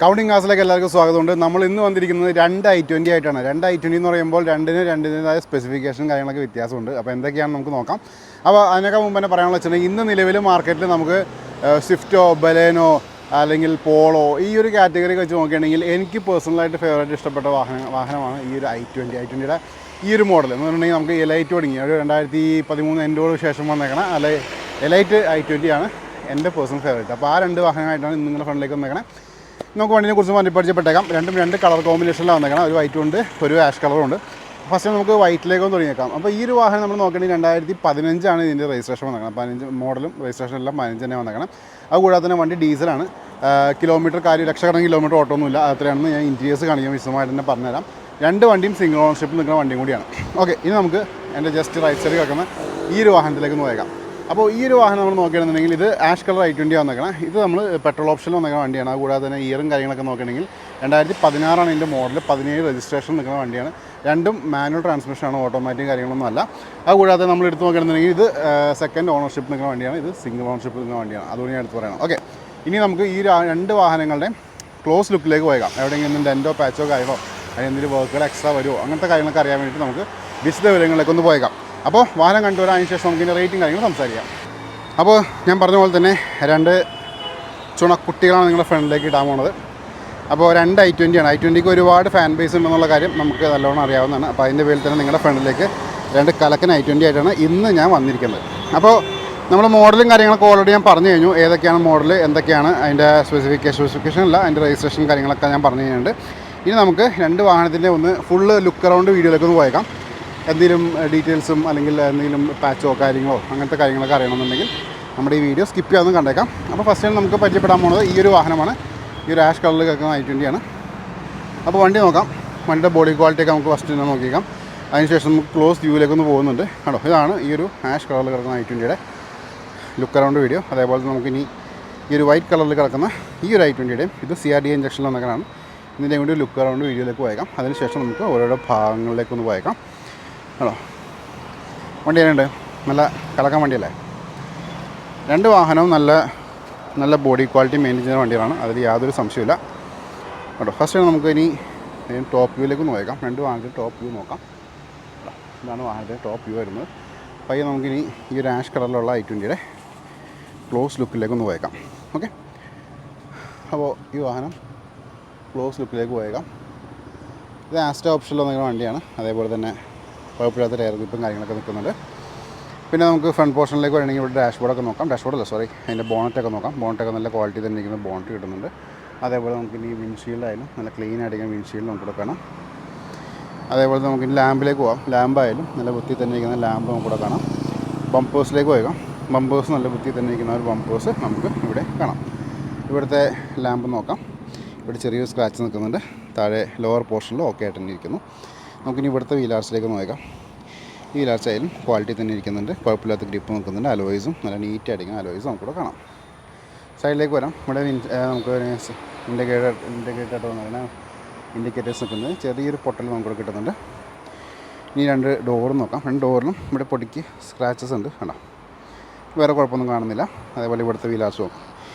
Counting ക്ലാസ്സിലേക്ക് എല്ലാവർക്കും സ്വാഗതമുണ്ട്. നമ്മൾ ഇന്ന് വന്നിരിക്കുന്നത് രണ്ട് i20 ആയിട്ടാണ്. രണ്ട് i20 എന്ന് പറയുമ്പോൾ രണ്ടിൻ്റെതായ സ്പെസിഫിക്കേഷൻ കാര്യങ്ങളൊക്കെ വ്യത്യാസമുണ്ട്. അപ്പോൾ എന്തൊക്കെയാണെന്ന് നമുക്ക് നോക്കാം. അപ്പോൾ അതിനൊക്കെ മുമ്പ് തന്നെ പറയാനുള്ള വെച്ചിട്ടുണ്ടെങ്കിൽ ഇന്ന് നിലവിൽ മാർക്കറ്റിൽ നമുക്ക് സ്വിഫ്റ്റോ, ബലേനോ അല്ലെങ്കിൽ പോളോ ഈ ഒരു കാറ്റഗറി വെച്ച് നോക്കുകയാണെങ്കിൽ എനിക്ക് പേഴ്സണലായിട്ട് ഫേവറേറ്റ് ഇഷ്ടപ്പെട്ട വാഹനമാണ് ഈ ഒരു i20യുടെ ഈ ഒരു മോഡൽ എന്ന് പറഞ്ഞിട്ടുണ്ടെങ്കിൽ നമുക്ക് എലൈറ്റ് തുടങ്ങി ഒരു 2013 എൻഡോട് ശേഷം വന്നേക്കണം. അല്ലെ എലൈറ്റ് i20 ആണ് എൻ്റെ പേഴ്സണൽ ഫേവറേറ്റ്. അപ്പോൾ ആ രണ്ട് വാഹനമായിട്ടാണ് ഇന്ന് നിങ്ങളുടെ ഫ്രണ്ടിലേക്ക് വന്നേക്കണം. നമുക്ക് വണ്ടിനെ കുറിച്ച് പരിചയപ്പെട്ടേക്കാം. രണ്ട് കളർ കോമ്പിനേഷനിലാണ് വന്നേക്കണം. ഒരു വൈറ്റും ഉണ്ട്, ഒരു ആഷ് കളറും ഉണ്ട്. ഫസ്റ്റ് നമുക്ക് വൈറ്റിലേക്കൊന്ന് തുടങ്ങിയേക്കാം. അപ്പോൾ ഈ ഒരു വാഹനം നമ്മൾ നോക്കുകയാണെങ്കിൽ 2015 ഇതിൻ്റെ രജിസ്ട്രേഷൻ വന്നേക്കണം. 15 മോഡലും രജിസ്ട്രേഷൻ എല്ലാം 15 തന്നെ വന്നേക്കണം. അതുകൂടാതെ തന്നെ വണ്ടി ഡീസലാണ്. കിലോമീറ്റർ ലക്ഷക്കണക്കിന് കിലോമീറ്റർ ഓട്ടമൊന്നുമില്ല. അത്രയാണെന്ന് ഞാൻ ഇൻറ്റീരിയേഴ്സ് കാണിക്കാൻ വിശദമായിട്ട് തന്നെ പറഞ്ഞുതരാം. രണ്ട് വണ്ടിയും സിംഗിൾ ഓണർഷിപ്പിൽ നിൽക്കുന്ന വണ്ടിയും കൂടിയാണ്. ഓക്കെ, ഇനി നമുക്ക് എൻ്റെ ജസ്റ്റ് റൈറ്റ് സൈഡിൽ കിടക്കുന്ന ഈ ഒരു വാഹനത്തിലേക്ക് നോക്കാം. അപ്പോൾ ഈ ഒരു വാഹനം നമ്മൾ നോക്കുകയാണെന്നുണ്ടെങ്കിൽ ഇത് ആഷ് കളർ i20 വന്നേക്കണം. ഇത് നമ്മൾ പെട്രോൾ ഓപ്ഷനിൽ വന്നേക്കുന്ന വണ്ടിയാണ്. അതുകൂടാതെ തന്നെ ഇയറും കാര്യങ്ങളൊക്കെ നോക്കുകയാണെങ്കിൽ 2016 ഇതിൻ്റെ മോഡൽ, 17 രജിസ്ട്രേഷൻ നിൽക്കുന്ന വണ്ടിയാണ്. രണ്ടും മാനുവൽ ട്രാൻസ്മിഷനാണ്, ഓട്ടോമാറ്റിക് കാര്യങ്ങളൊന്നും അല്ല. അതുകൂടാതെ നമ്മൾ എടുത്ത് നോക്കുകയാണെന്നുണ്ടെങ്കിൽ ഇത് സെക്കൻഡ് ഓണർഷിപ്പ് നിൽക്കുന്ന വണ്ടിയാണ്, ഇത് സിംഗിൾ ഓണർഷിപ്പ് നിൽക്കുന്ന വണ്ടിയാണ്. അതുകൊണ്ട് ഞാൻ എടുത്ത് പറയണം. ഓക്കെ, ഇനി നമുക്ക് ഈ രണ്ട് വാഹനങ്ങളുടെയും ക്ലോസ് ലുക്കിലേക്ക് പോയേക്കാം. എവിടെയെങ്കിലും ഡെൻറ്റോ പാച്ചോ കാര്യങ്ങളോ അതിന് എന്തെങ്കിലും വർക്കുകൾ എക്സ്ട്രാ വരുമോ അങ്ങനത്തെ കാര്യങ്ങളൊക്കെ അറിയാൻ വേണ്ടിയിട്ട് നമുക്ക് വിശദ വിവരങ്ങളിലേക്ക് ഒന്ന് പോയേക്കാം. അപ്പോൾ വാഹനം കണ്ടുവരാൻ ശേഷം നമുക്ക് ഇതിൻ്റെ റേറ്റിംഗ് കാര്യങ്ങൾ സംസാരിക്കാം. അപ്പോൾ ഞാൻ പറഞ്ഞ പോലെ തന്നെ രണ്ട് ചുണക്കുട്ടികളാണ് നിങ്ങളുടെ ഫ്രണ്ടിലേക്ക് ഇടാൻ പോണത്. അപ്പോൾ രണ്ട് i20 ആണ്. i20ക്ക് ഒരുപാട് ഫാൻ ബേസ് ഉണ്ടെന്നുള്ള കാര്യം നമുക്ക് നല്ലോണം അറിയാവുന്നതാണ്. അപ്പോൾ അതിൻ്റെ പേരിൽ തന്നെ നിങ്ങളുടെ ഫ്രണ്ടിലേക്ക് രണ്ട് കലക്കൻ i20 ആയിട്ടാണ് ഇന്ന് ഞാൻ വന്നിരിക്കുന്നത്. അപ്പോൾ നമ്മൾ മോഡലും കാര്യങ്ങളൊക്കെ ഓൾറെഡി ഞാൻ പറഞ്ഞു കഴിഞ്ഞു. ഏതൊക്കെയാണ് മോഡൽ, എന്തൊക്കെയാണ് അതിൻ്റെ സ്പെസിഫിക്കേഷൻ അല്ല, അതിൻ്റെ രജിസ്ട്രേഷൻ കാര്യങ്ങളൊക്കെ ഞാൻ പറഞ്ഞു കഴിഞ്ഞിട്ടുണ്ട്. ഇനി നമുക്ക് രണ്ട് വാഹനത്തിൻ്റെ ഒന്ന് ഫുള്ള് ലുക്ക് അറൗണ്ട് വീഡിയോയിലേക്ക് ഒന്ന് പോയേക്കാം. എന്തെങ്കിലും ഡീറ്റെയിൽസും അല്ലെങ്കിൽ എന്തെങ്കിലും പാച്ചോ കാര്യങ്ങളോ അങ്ങനത്തെ കാര്യങ്ങളൊക്കെ അറിയണമെന്നുണ്ടെങ്കിൽ നമ്മുടെ ഈ വീഡിയോ സ്കിപ്പ് ചെയ്യാതെ കണ്ടേക്കാം. അപ്പോൾ ഫസ്റ്റ് നമുക്ക് പരിചയപ്പെടാൻ പോകുന്നത് ഈ ഒരു വാഹനമാണ്. ഈ ഒരു ആഷ് കളറിൽ കിടക്കുന്ന i20 ആണ്. അപ്പോൾ വണ്ടി നോക്കാം. വണ്ടിയുടെ ബോഡി ക്വാളിറ്റിയൊക്കെ നമുക്ക് ഫസ്റ്റ് തന്നെ നോക്കിക്കാം. അതിനുശേഷം നമുക്ക് ക്ലോസ് വ്യൂവിലേക്കൊന്ന് പോകുന്നുണ്ട്. കേട്ടോ, ഇതാണ് ഈ ഒരു ആഷ് കളറിൽ കിടക്കുന്ന i20യുടെ ലുക്ക് അറൗണ്ട് വീഡിയോ. അതേപോലെ നമുക്കിനി ഈ ഒരു വൈറ്റ് കളറിൽ കിടക്കുന്ന ഈ ഒരു i20യുടെയും ഇത് CRDA ഇഞ്ചക്ഷനിൽ വന്നേക്കാണ്. ഇതിൻ്റെ കൂടി ലുക്ക് അറൗണ്ട് വീഡിയോയിലേക്ക് പോയേക്കാം. അതിനുശേഷം നമുക്ക് ഓരോരോ ഭാഗങ്ങളിലേക്കൊന്ന് പോയേക്കാം. ആണോ, വണ്ടി എങ്ങനെയുണ്ട്? നല്ല കളക്കാൻ വണ്ടിയല്ലേ? രണ്ട് വാഹനവും നല്ല ബോഡി ക്വാളിറ്റി മെയിൻറ്റെയിൻ ചെയ്യുന്ന വണ്ടികളാണ്, അതിൽ യാതൊരു സംശയമില്ല. കേട്ടോ, ഫസ്റ്റ് നമുക്ക് ഇനി ടോപ്പ് വ്യൂയിലേക്ക് നോക്കാം. രണ്ട് വാഹനത്തിൽ ടോപ്പ് വ്യൂ നോക്കാം. ഇതാണ് വാഹനത്തിൻ്റെ ടോപ്പ് വ്യൂ വരുന്നത്. പയ്യെ നമുക്കിനി ഈ ഒരു ആഷ് കളറിലുള്ള i20യുടെ ക്ലോസ് ലുക്കിലേക്കൊന്ന് പോയേക്കാം. ഓക്കെ, അപ്പോൾ ഈ വാഹനം ക്ലോസ് ലുക്കിലേക്ക് പോയേക്കാം. ഇത് ആസ്റ്റ ഓപ്ഷനിൽ വന്നിരിക്കുന്ന വണ്ടിയാണ്. അതേപോലെ തന്നെ കുഴപ്പമില്ലാത്ത എയർ ഗ്രിപ്പും കാര്യങ്ങളൊക്കെ നിൽക്കുന്നുണ്ട്. പിന്നെ നമുക്ക് ഫ്രണ്ട് പോർഷനിലേക്ക് വരണമെങ്കിൽ ഇവിടെ ഡാഷ്ബോർഡൊക്കെ നോക്കാം. അതിൻ്റെ ബോണറ്റൊക്കെ നോക്കാം. ബോണറ്റൊക്കെ നല്ല ക്വാളിറ്റി തന്നെ ഇരിക്കുന്ന ബോണറ്റ് കിട്ടുന്നുണ്ട്. അതേപോലെ നമുക്ക് ഇനി വിൻഷീൽഡായാലും നല്ല ക്ലീൻ ആയിട്ടിരിക്കുന്ന വിൻഷീൽഡ് നമുക്ക് ഇവിടെ കാണാം. അതേപോലെ നമുക്ക് ഇനി ലാമ്പിലേക്ക് പോകാം. ലാമ്പായാലും നല്ല വൃത്തി തന്നെ ഇരിക്കുന്ന ലാമ്പ് നമുക്കിവിടെ കാണാം. ബമ്പേഴ്സിലേക്ക് പോയേക്കാം. ബമ്പേഴ്സ് നല്ല വൃത്തി തന്നെ ഇരിക്കുന്ന ഒരു ബമ്പേഴ്സ് നമുക്ക് ഇവിടെ കാണാം. ഇവിടുത്തെ ലാമ്പ് നോക്കാം. ഇവിടെ ചെറിയൊരു സ്ക്രാച്ച് നിൽക്കുന്നുണ്ട്. താഴെ ലോവർ പോർഷനിൽ ഓക്കെ ആയിട്ട് തന്നെ ഇരിക്കുന്നു. നമുക്കിനി ഇവിടുത്തെ വീലാർച്ചിലേക്ക് നോക്കാം. ഈ വീലാർച്ച് ആയാലും ക്വാളിറ്റി തന്നെ ഇരിക്കുന്നുണ്ട്. കുഴപ്പമില്ലാത്ത ഗ്രിപ്പ് നിൽക്കുന്നുണ്ട്. അലോയ്സും നല്ല നീറ്റായിട്ടിരിക്കുന്ന അലോയ്സും നമുക്കിവിടെ കാണാം. സൈഡിലേക്ക് വരാം. ഇവിടെ നമുക്ക് ഇൻഡിക്കേറ്റർ വന്നിങ്ങനെ ഇൻഡിക്കേറ്റേഴ്സ് നിൽക്കുന്നത് ചെറിയൊരു പൊട്ടൽ നമുക്കിവിടെ കിട്ടുന്നുണ്ട്. ഇനി രണ്ട് ഡോറും നോക്കാം. രണ്ട് ഡോറിലും ഇവിടെ പൊടിക്ക് സ്ക്രാച്ചസ് ഉണ്ട്. കണ്ടോ, വേറെ കുഴപ്പമൊന്നും കാണുന്നില്ല. അതേപോലെ ഇവിടുത്തെ വീലാർച്ച് നോക്കാം.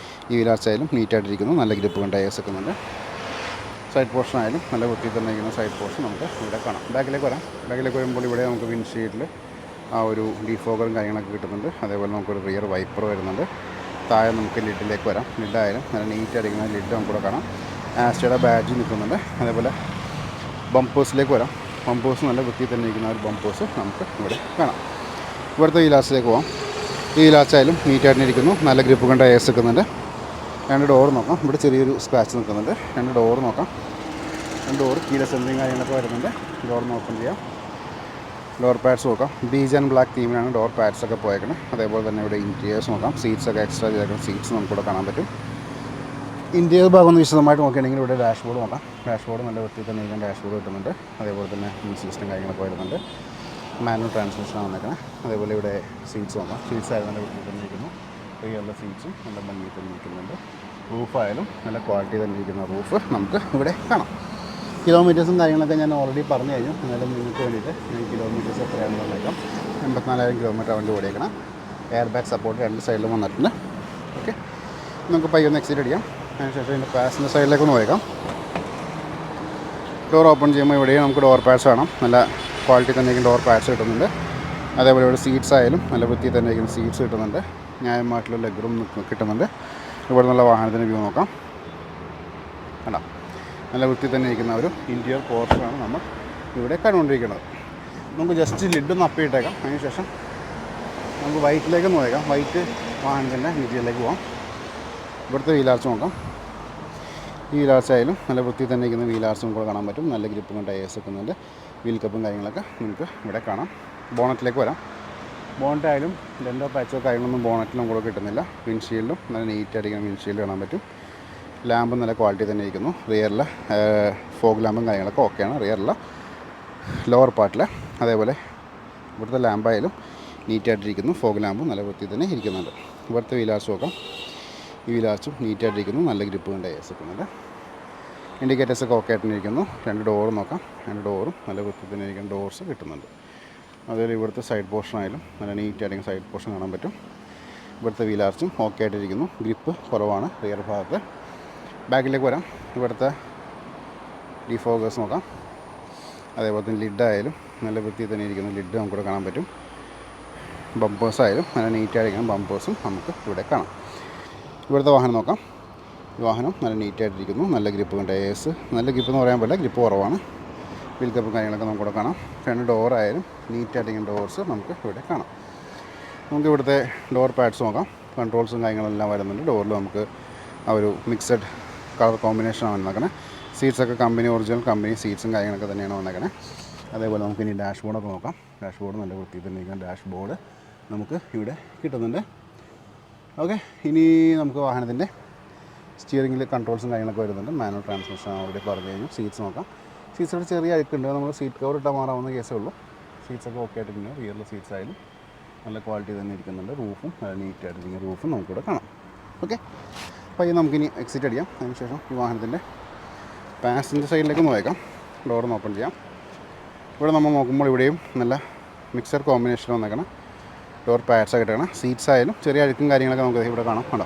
ഈ വീലാർച്ച് ആയാലും നീറ്റായിട്ടിരിക്കുന്നു. നല്ല ഗ്രിപ്പ് കൊണ്ട് ടയേഴ്സ് വെക്കുന്നുണ്ട്. സൈഡ് പോർഷൻ ആയാലും നല്ല വൃത്തി തന്നെ ഇരിക്കുന്ന സൈഡ് പോർഷൻ നമുക്ക് ഇവിടെ കാണാം. ബാക്കിലേക്ക് വരാം. ബാക്കിലേക്ക് വരുമ്പോൾ ഇവിടെ നമുക്ക് വിൻഷീൽഡിൽ ആ ഒരു ഡീഫോഗറും കാര്യങ്ങളൊക്കെ കിട്ടുന്നുണ്ട്. അതേപോലെ നമുക്കൊരു റിയർ വൈപ്പർ വരുന്നുണ്ട്. താഴെ നമുക്ക് ലിഡിലേക്ക് വരാം. ലിഡായാലും നല്ല നീറ്റായിരിക്കുന്ന ലിഡ് നമുക്കിവിടെ കാണാം. ആസ്റ്റയുടെ ബാഡ്ജ് നിൽക്കുന്നുണ്ട്. അതേപോലെ ബമ്പേഴ്സിലേക്ക് വരാം. ബമ്പേഴ്സ് നല്ല വൃത്തി തന്നെ ഇരിക്കുന്ന ഒരു ബമ്പേഴ്സ് നമുക്ക് ഇവിടെ കാണാം. ഇവിടുത്തെ വീലാർച്ചിലേക്ക് പോകാം. ഈ വീലാർച്ചായാലും നീറ്റായിട്ടിരിക്കുന്നു. നല്ല ഗ്രിപ്പ് കൊണ്ട് ടയേഴ്സ് വെക്കുന്നുണ്ട്. രണ്ട് ഡോർ നോക്കാം. ഇവിടെ ചെറിയൊരു സ്ക്രാച്ച് നിൽക്കുന്നുണ്ട്. രണ്ട് ഡോർ നോക്കാം. രണ്ട് ഡോർ കീല സെൻറിങ് കാര്യങ്ങളൊക്കെ വരുന്നുണ്ട്. ഡോർ ഓപ്പൺ ചെയ്യാം. ഡോർ പാഡ്സ് നോക്കാം. ബീജ് ആൻഡ് ബ്ലാക്ക് തീമിനാണ് ഡോർ പാഡ്സൊക്കെ പോയേക്കുന്നത്. അതേപോലെ തന്നെ ഇവിടെ ഇൻറ്റീരിയേഴ്സ് നോക്കാം. സീറ്റ്സൊക്കെ എക്സ്ട്രാ ചെയ്തേക്കുന്ന സീറ്റ്സ് നമുക്കിവിടെ കാണാൻ പറ്റും. ഇൻറ്റീരിയർ ഭാഗം ഒന്ന് വിശദമായിട്ട് നോക്കുകയാണെങ്കിൽ ഇവിടെ ഡാഷ്ബോർഡ് നോക്കാം. ഡാഷ്ബോർഡ് നല്ല വൃത്തി തന്നെ ഇരിക്കുന്ന ഡാഷ്ബോർഡ് കിട്ടുന്നുണ്ട്. അതേപോലെ തന്നെ സിസ്റ്റം കാര്യങ്ങളൊക്കെ വരുന്നുണ്ട്. മാനുവൽ ട്രാൻസ്മിഷനാണ് വന്നേക്കുന്നത്. അതേപോലെ ഇവിടെ സീറ്റ്സ് നോക്കാം. സീറ്റ്സ് ആയാലും നല്ല വൃത്തി തന്നെ ഇരിക്കുന്നു. റിയറിലെ സീറ്റ്സും നല്ല ഭംഗി തന്നെ ഇരിക്കുന്നുണ്ട്. റൂഫായാലും നല്ല ക്വാളിറ്റി തന്നെ ഇരിക്കുന്ന റൂഫ് നമുക്ക് ഇവിടെ കാണാം. കിലോമീറ്റേഴ്സും കാര്യങ്ങളൊക്കെ ഞാൻ ഓൾറെഡി പറഞ്ഞു കഴിഞ്ഞു. എന്നാലും നിങ്ങൾക്ക് വേണ്ടിയിട്ട് ഞാൻ കിലോമീറ്റേഴ്സ് എത്രയാണെന്ന് നോക്കാം. 84,000 കിലോമീറ്റർ വണ്ടി ഓടിയേക്കണം. എയർ ബാഗ് സപ്പോർട്ട് രണ്ട് സൈഡിലും വന്നിട്ടുണ്ട്. ഓക്കെ, നമുക്ക് പയ്യൊന്ന് എക്സിറ്റ് അടിക്കാം. അതിനുശേഷം ഇതിൻ്റെ പാസഞ്ചർ സൈഡിലേക്ക് ഒന്ന് പോയേക്കാം. ഡോർ ഓപ്പൺ ചെയ്യുമ്പോൾ ഇവിടെയും നമുക്ക് ഡോർ പാഡ്സ് വേണം. നല്ല ക്വാളിറ്റി തന്നെ ഡോർ പാഡ്സ് കിട്ടുന്നുണ്ട്. അതേപോലെ ഇവിടെ സീറ്റ്സ് ആയാലും നല്ല വൃത്തിയിൽ തന്നെ ഇരിക്കുന്ന സീറ്റ്സ് കിട്ടുന്നുണ്ട്. ന്യായമായിട്ടുള്ള ലെഗ് റൂം കിട്ടുന്നുണ്ട്. ഇവിടെ നല്ല വാഹനത്തിൻ്റെ വ്യൂ നോക്കാം. അല്ല, നല്ല വൃത്തിയിൽ തന്നെ ഇരിക്കുന്ന ഒരു ഇൻറ്റീരിയർ പോർഷനാണ് നമ്മൾ ഇവിടെ കണ്ടുകൊണ്ടിരിക്കുന്നത്. നമുക്ക് ജസ്റ്റ് ലിഡൊന്ന് അപ്പിയിട്ടേക്കാം. അതിനുശേഷം നമുക്ക് വൈറ്റിലേക്ക് നോക്കാം. വൈറ്റ് വാഹനത്തിൻ്റെ ഇൻറ്റീരിയറിലേക്ക് പോകാം. ഇവിടുത്തെ വീലാർച്ച് നോക്കാം. ഈ വീലാർച്ച് ആയാലും നല്ല വൃത്തിയിൽ തന്നെ ഇരിക്കുന്ന വീലാർച്ചും കൂടെ കാണാൻ പറ്റും. നല്ല ഗ്രിപ്പും ടയേഴ്സ് വെക്കുന്നുണ്ട്. വീൽ കപ്പും കാര്യങ്ങളൊക്കെ നിങ്ങൾക്ക് ഇവിടെ കാണാം. ബോണറ്റിലേക്ക് വരാം. ബോണറ്റ് ആയാലും ഡെൻഡോ പാച്ചോ കാര്യങ്ങളൊന്നും ബോണറ്റിലും കൂടെ കിട്ടുന്നില്ല. വിൻഷീൽഡും നല്ല നീറ്റായിട്ടിരിക്കുന്ന വിൻഷീൽഡ് കാണാൻ പറ്റും. ലാമ്പും നല്ല ക്വാളിറ്റി തന്നെ ഇരിക്കുന്നു. റിയറിലെ ഫോഗ് ലാമ്പും കാര്യങ്ങളൊക്കെ ഓക്കെയാണ്. റിയറിലെ ലോവർ പാർട്ടിൽ അതേപോലെ ഇവിടുത്തെ ലാമ്പായാലും നീറ്റായിട്ടിരിക്കുന്നു. ഫോഗ് ലാമ്പും നല്ല വൃത്തി തന്നെ ഇരിക്കുന്നുണ്ട്. ഇവിടുത്തെ വീലാർച്ച് നോക്കാം. ഈ വീലാർച്ചും നീറ്റായിട്ടിരിക്കുന്നു. നല്ല ഗ്രിപ്പ് ടയേഴ്സ് വെക്കുന്നുണ്ട്. ഇൻഡിക്കേറ്റേഴ്സൊക്കെ ഓക്കെ ആയിട്ടിരിക്കുന്നു. 2 ഡോറും നോക്കാം. 2 ഡോറും നല്ല വൃത്തി തന്നെ ഇരിക്കുന്ന ഡോർസ് കിട്ടുന്നുണ്ട്. അതുപോലെ ഇവിടുത്തെ സൈഡ് പോർഷൻ ആയാലും നല്ല നീറ്റായിരിക്കും സൈഡ് പോർഷൻ കാണാൻ പറ്റും. ഇവിടുത്തെ വീലാർച്ചും ഓക്കെ ആയിട്ടിരിക്കുന്നു. ഗ്രിപ്പ് കുറവാണ് റിയർ ഭാഗത്ത്. ബാക്കിലേക്ക് വരാം. ഇവിടുത്തെ ഡിഫോഗേഴ്സ് നോക്കാം. അതേപോലെ തന്നെ ലിഡായാലും നല്ല വൃത്തിയിൽ തന്നെ ഇരിക്കുന്ന ലിഡ് നമുക്കിവിടെ കാണാൻ പറ്റും. ബമ്പേഴ്സ് ആയാലും നല്ല നീറ്റായിരിക്കണം ബമ്പേഴ്സും നമുക്ക് ഇവിടെ കാണാം. ഇവിടുത്തെ വാഹനം നോക്കാം. ഈ വാഹനം നല്ല നീറ്റായിട്ടിരിക്കുന്നു. നല്ല ഗ്രിപ്പ് ടയേഴ്സ്. നല്ല ഗ്രിപ്പ് എന്ന് പറയാൻ പറ്റില്ല, ഗ്രിപ്പ് കുറവാണ്. വീൽ കപ്പും കാര്യങ്ങളൊക്കെ നമുക്കിവിടെ കാണാം. 2 ഡോറായാലും നീറ്റായിട്ടിരിക്കുന്ന ഡോർസ് നമുക്ക് ഇവിടെ കാണാം. നമുക്ക് ഇവിടുത്തെ ഡോർ പാഡ്സ് നോക്കാം. കൺട്രോൾസും കാര്യങ്ങളെല്ലാം വരുന്നുണ്ട്. ഡോറിൽ നമുക്ക് ആ ഒരു മിക്സഡ് കളർ കോമ്പിനേഷനാണ് വന്നേക്കണേ. സീറ്റ്സൊക്കെ കമ്പനി ഒറിജിനൽ കമ്പനി സീറ്റ്സും കാര്യങ്ങളൊക്കെ തന്നെയാണ് വന്നേക്കണേ. അതേപോലെ നമുക്ക് ഇനി ഡാഷ്ബോർഡൊക്കെ നോക്കാം. ഡാഷ്ബോർഡ് നല്ല വൃത്തിയിൽ തന്നെ ഇരിക്കുന്ന ഡാഷ്ബോർഡ് നമുക്ക് ഇവിടെ കിട്ടുന്നുണ്ട്. ഓക്കെ, ഇനി നമുക്ക് വാഹനത്തിൻ്റെ സ്റ്റിയറിംഗിൽ കൺട്രോൾസും കാര്യങ്ങളൊക്കെ വരുന്നുണ്ട്. മാനുവൽ ട്രാൻസ്മിഷൻ ഓൾറെഡി പറഞ്ഞു കഴിഞ്ഞു. സീറ്റ്സ് നോക്കാം. സീറ്റ്സിൽ ചെറിയ അഴുക്കുണ്ട്. നമ്മൾ സീറ്റ് കവർ ഇട്ടാൽ മാറാവുന്ന കേസേ ഉള്ളൂ. സീറ്റ്സൊക്കെ ഓക്കെ ആയിട്ടിരിക്കുന്നു. റിയറിലെ സീറ്റ്സ് ആയാലും നല്ല ക്വാളിറ്റി തന്നെ ഇരിക്കുന്നുണ്ട്. റൂഫും നല്ല നീറ്റായിട്ടിരിക്കുന്ന റൂഫും നമുക്കിവിടെ കാണാം. ഓക്കെ, അപ്പോൾ ഈ നമുക്കിനി എക്സിറ്റ് അടിക്കാം. അതിനുശേഷം ഈ വാഹനത്തിൻ്റെ പാസഞ്ചർ സൈഡിലേക്ക് നോക്കാം. ഡോറൊന്ന് ഓപ്പൺ ചെയ്യാം. ഇവിടെ നമ്മൾ നോക്കുമ്പോൾ ഇവിടെയും നല്ല മിക്സർ കോമ്പിനേഷൻ വന്നേക്കണം. ഡോർ പാഡ്സൊക്കെ ഇട്ടേക്കണം. സീറ്റ്സ് ആയാലും ചെറിയ അഴുക്കും കാര്യങ്ങളൊക്കെ നമുക്ക് ഇവിടെ കാണാം. കണ്ടോ,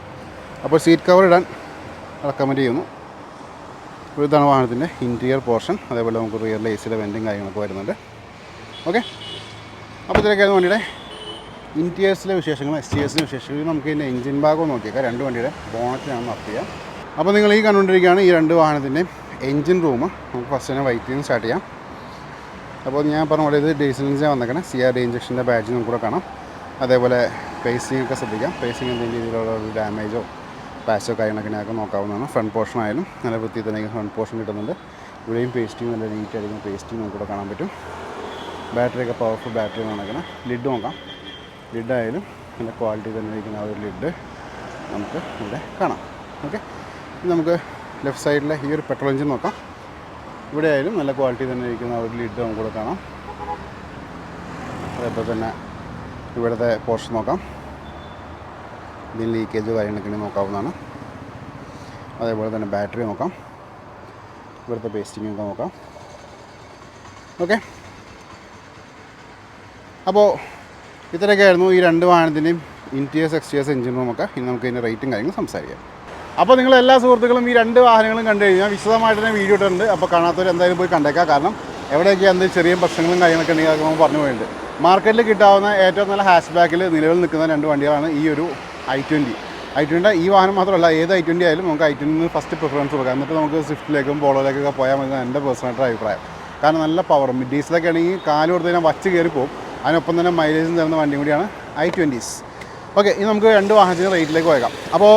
അപ്പോൾ സീറ്റ് കവർ ഇടാൻ റെക്കമെൻഡ് ചെയ്യുന്നു. ഇതാണ് വാഹനത്തിൻ്റെ ഇൻറ്റീരിയർ പോർഷൻ. അതേപോലെ നമുക്ക് റിയറിലെ എസിയുടെ വെൻറ്റും കാര്യങ്ങളൊക്കെ വരുന്നുണ്ട്. ഓക്കെ, അപ്പോൾ ഇതിലേക്കായിരുന്നു വണ്ടിയുടെ ഇൻറ്റീരിയേഴ്സിലെ വിശേഷങ്ങൾ. എക്സ്റ്റീരിയേഴ്സിലെ വിശേഷങ്ങൾ. നമുക്ക് ഇതിൻ്റെ എഞ്ചിൻ ഭാഗം നോക്കിയേക്കാം. 2 വണ്ടിയുടെ ബോണറ്റിലാണ് മാർക്ക് ചെയ്യുക. അപ്പോൾ നിങ്ങൾ ഈ കണ്ടുകൊണ്ടിരിക്കുകയാണ് ഈ 2 വാഹനത്തിൻ്റെയും എഞ്ചിൻ റൂം. നമുക്ക് ഫസ്റ്റ് തന്നെ വൈറ്റിൽ നിന്ന് സ്റ്റാർട്ട് ചെയ്യാം. അപ്പോൾ ഞാൻ പറഞ്ഞ പോലെ ഇത് ഡീസൽ എഞ്ചിനാണ് വന്നേക്കണം. CRD ഇഞ്ചക്ഷൻ്റെ ബാഡ്ജ് നമുക്ക് കൂടെ കാണാം. അതേപോലെ പേസിംഗ് ഒക്കെ ശ്രദ്ധിക്കാം. പേസിംഗ് എന്തെങ്കിലും രീതിയിലുള്ള ഒരു ഡാമേജോ പാച്ചോ കാര്യങ്ങളൊക്കെ ഞങ്ങൾക്ക് നോക്കാവുന്നതാണ്. ഫ്രണ്ട് പോർഷൻ ആയാലും നല്ല വൃത്തിയിൽ തന്നെ ഫ്രണ്ട് പോർഷൻ കിട്ടുന്നുണ്ട്. ഇവിടെയും പേസ്റ്റിങ് നല്ല നീറ്റായിരിക്കും. പേസ്റ്റിങ് നമുക്ക് കൂടെ കാണാൻ പറ്റും. ബാറ്ററിയൊക്കെ പവർഫുൾ ബാറ്ററി നടക്കണം. ലിഡ് നോക്കാം. ലിഡായാലും നല്ല ക്വാളിറ്റി തന്നെ ഇരിക്കുന്ന ആ ഒരു ലിഡ് നമുക്ക് ഇവിടെ കാണാം. ഓക്കെ, നമുക്ക് ലെഫ്റ്റ് സൈഡിലെ ഈ ഒരു പെട്രോൾ എഞ്ചിൻ നോക്കാം. ഇവിടെ ആയാലും നല്ല ക്വാളിറ്റി തന്നെ ഇരിക്കുന്ന ഒരു ലിഡ് നമുക്കിവിടെ കാണാം. അതേപോലെ തന്നെ ഇവിടുത്തെ പോർഷൻ നോക്കാം. ഇതിന് ലീക്കേജ് കാര്യങ്ങളൊക്കെ നോക്കാവുന്നതാണ്. അതേപോലെ തന്നെ ബാറ്ററി നോക്കാം. ഇവിടുത്തെ പേസ്റ്റിംഗ് ഒക്കെ നോക്കാം. ഓക്കെ, അപ്പോൾ ഇത്രയൊക്കെയായിരുന്നു ഈ 2 വാഹനത്തിൻ്റെയും ഇൻറ്റീരിയേഴ്സ് എക്സ്റ്റീരിയേഴ്സ് എഞ്ചിൻ റൂമൊക്കെ. ഇനി നമുക്ക് ഇതിൻ്റെ റേറ്റും കാര്യങ്ങളും സംസാരിക്കാം. അപ്പോൾ നിങ്ങൾ എല്ലാ സുഹൃത്തുക്കളും ഈ 2 വാഹനങ്ങളും കണ്ടു കഴിഞ്ഞാൽ വിശദമായിട്ട് തന്നെ വീഡിയോ ഇട്ടിട്ടുണ്ട്. അപ്പോൾ കാണാത്തവർ എന്തായാലും പോയി കണ്ടേക്കാം. കാരണം എവിടെയൊക്കെ എന്ത് ചെറിയ പ്രശ്നങ്ങളും കാര്യങ്ങളൊക്കെ ഉണ്ടെങ്കിൽ അതൊക്കെ നമ്മൾ പറഞ്ഞു പോയിട്ടുണ്ട്. മാർക്കറ്റിൽ കിട്ടാവുന്ന ഏറ്റവും നല്ല ഹാഷ് ബാക്കിൽ നിലവിൽ നിൽക്കുന്ന 2 വണ്ടികളാണ് ഈ ഒരു i20. ഈ വാഹനം മാത്രമല്ല, ഏത് i20 ആയാലും നമുക്ക് i20 ഫസ്റ്റ് പ്രിഫറൻസ് കൊടുക്കാം. എന്നിട്ട് നമുക്ക് സ്വിഫ്റ്റിലേക്കും പോളോയിലേക്കൊക്കെ പോയാൽ മതി. എൻ്റെ പേഴ്സണലായിട്ട് അഭിപ്രായം. കാരണം നല്ല പവറും ഡീസലൊക്കെ ആണെങ്കിൽ കാല് കൊടുത്ത് കഴിഞ്ഞാൽ വച്ച് കയറി പോകും. അതിനൊപ്പം തന്നെ മൈലേജും തരുന്ന വണ്ടിയും കൂടിയാണ് i20s. ഓക്കെ, ഇനി നമുക്ക് 2 വാഹനത്തിൻ്റെ റേറ്റിലേക്ക് പോയേക്കാം. അപ്പോൾ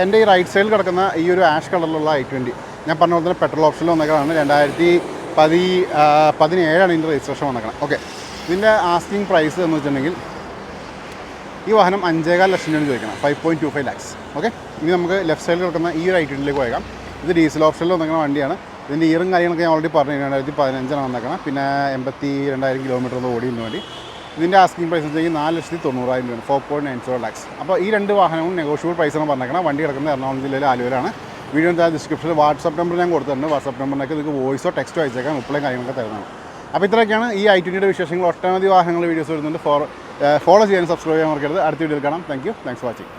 എൻ്റെ ഈ റൈറ്റ് സൈഡിൽ കിടക്കുന്ന ഈ ഒരു ആഷ് കളറിലുള്ള i20 ഞാൻ പറഞ്ഞ പോലെ തന്നെ പെട്രോൾ ഓപ്ഷനിൽ വന്നേക്കാണ്. 2017 ഇതിൻ്റെ രജിസ്ട്രേഷൻ വന്നേക്കണം. ഓക്കെ, ഇതിൻ്റെ ആസ്കിങ് പ്രൈസ് എന്ന് വെച്ചിട്ടുണ്ടെങ്കിൽ ഈ വാഹനം 5.25 ലക്ഷം രൂപ ചോദിക്കണം. 5.25 lakhs. ഓക്കെ, ഇനി നമുക്ക് ലെഫ്റ്റ് സൈഡിൽ കിടക്കുന്ന ഈ ഒരു i20ലേക്ക് പോയേക്കാം. ഇത് ഡീസൽ ഓപ്ഷനിൽ വന്നേക്കുന്ന വണ്ടിയാണ്. ഇതിൻ്റെ ഇയറും കാര്യങ്ങളൊക്കെ ഞാൻ ഓൾറെഡി പറഞ്ഞു. 2015 വന്നേക്കണം. പിന്നെ 82,000 കിലോമീറ്റർ ഒന്ന് ഓടിയുന്ന വേണ്ടി. ഇതിൻ്റെ ആസ്കിങ് പ്രൈസ് വെച്ചെങ്കിൽ 4,90,000 രൂപയാണ്. 4.90 lakhs. അപ്പോൾ ഈ 2 വാഹനവും നെഗോഷ്യബിൾ പ്രൈസാണ് പറഞ്ഞേക്കണം. വണ്ടി കിടക്കുന്നത് എറണാകുളം ജില്ലയിലെ ആലുവയിലാണ്. വീഡിയോ ഡിസ്ക്രിപ്ഷനിൽ വാട്സാപ്പ് നമ്പർ ഞാൻ കൊടുത്തിട്ടുണ്ട്. വാട്സാപ്പ് നമ്പറിലേക്ക് നിങ്ങൾക്ക് വോയിസോ ടെക്സ്റ്റോ അയച്ചേക്കാം. റിപ്ലൈ കാര്യങ്ങളൊക്കെ തരുന്നതാണ്. അപ്പോൾ ഇത്രയൊക്കെയാണ് ഈ i20യുടെ വിശേഷങ്ങൾ. ഒട്ടനവധി വാഹനങ്ങളുടെ വീഡിയോസ് വരുന്നുണ്ട്. ഫോളോ ചെയ്യാൻ സബ്സ്ക്രൈബ് ചെയ്യാൻ മറക്കരുത്. അടുത്ത വീഡിയോയിൽ കാണാം. Thanks for watching.